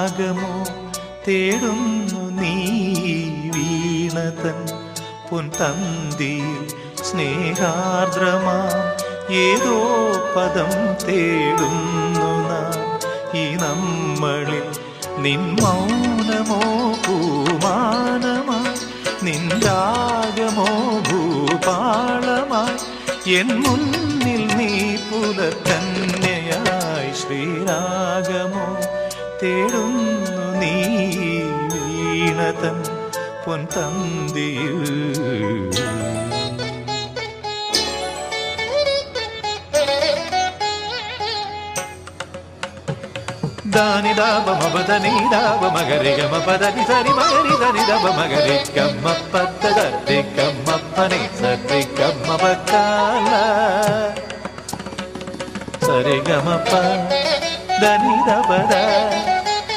ശ്രീരാഗമോ തേടുന്നു നീ വീണതൻ പൊൻതന്തിയിൽ സ്നേഹാർദ്രമാം ഏതോ പദം തേടുന്നു നാം ഈ നമ്മളിൽ. നിൻ മൗനമോ പൂമാനമായി, നിൻ രാഗമോ ഭൂപാളമായി, എൻ മുന്നിൽ നീ പുലർക്കന്യയായി. ശ്രീരാഗമോ തേടുന്നു നീ വീണതൻ പൊൻതന്തിയിൽ. ದಾನಿ ದಾಬ ಮಬದನಿ ದಾಬ ಮಗರಿ ಗಮ ಪದನಿ ಸರಿ ಮಗರಿ ಧನಿ ದಬ ಮಗರಿ ಗಮ್ಮ ಪದ ಧರಿ ಗಮ್ಮ ಪನಿ ಸರಿ ಗಮ್ಮ ಬಕಾಲ ಸರಿ ಗಮ ಪ ಧನಿ ದಬದ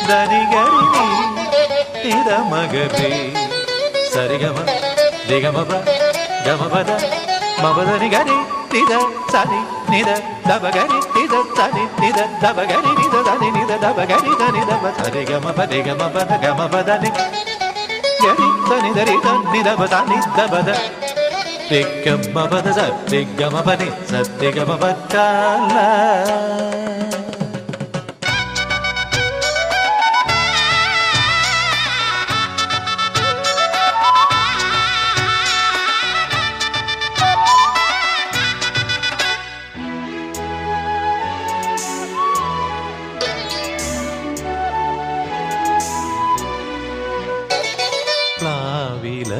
ಧನಿ ಗರಿ ನಿದ ಮಗರಿ ಸರಿ ಗಮ ದಿ ಗಮ ಪ ಗಮ ಪದ ಮಬದನಿ ಗರಿ ನಿದ ಸರಿ ನಿದ ದಬಗರಿ ನಿದ ಸರಿ ನಿದ ದಬಗರಿ ನಿದ ಧನಿ ನಿದ ದಬಗರಿ ಧನಿ ದಬ ಸರಿ ಗಮ ಪದಿ ಗಮ ಪದ ಗಮ ಪದನಿ ಗರಿ ಧನಿ ಧರಿ ಧನಿ ದಬ ಧನಿ ದಬದ ರಿ ಗಮ ಪದ ಸರಿ ಗಮ ಪದಿ ಸರಿ ಗಮ ಪಕಾಲ. പ്ലാവില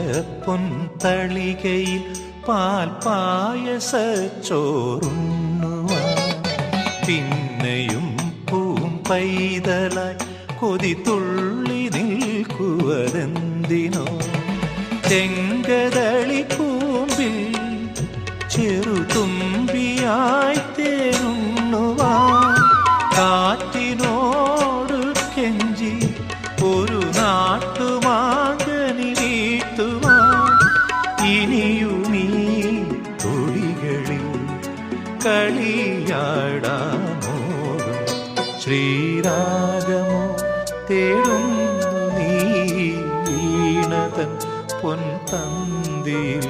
പൊൻതളികയിൽ പാൽ പായസച്ചോറുണ്ണുവാൻ പിന്നെയും പൂം പൈതലായി കൊതി തുള്ളി നിൽക്കുവതെന്തിനോ. ചെങ്കതളി കൂമ്പിൽ ചെറുതുമ്പിയായി തേനുണ്ണുവാൻ കാറ്റിനോട് കെഞ്ചി ഒരു നാട്ടുമാകനി വീട്ടുവാൻ ഇനിയുമീ തൊടികളിൽ കളിയാടാമോടും. ശ്രീരാഗമോ തേടുന്നു നീ വീണതൻ പൊൻതന്തിയിൽ.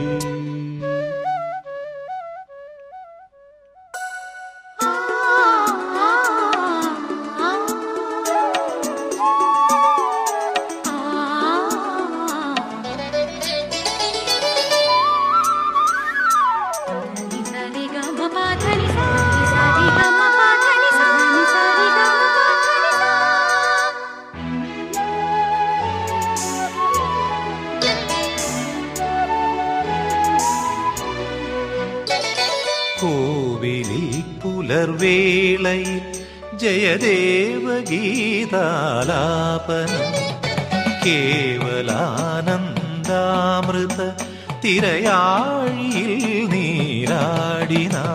കോവിലിൽ പുലർവേളയിൽ ജയദേവഗീതാലാപനം കേവലാനന്ദാമൃത തിരയാഴിയിൽ നീരാടിനാ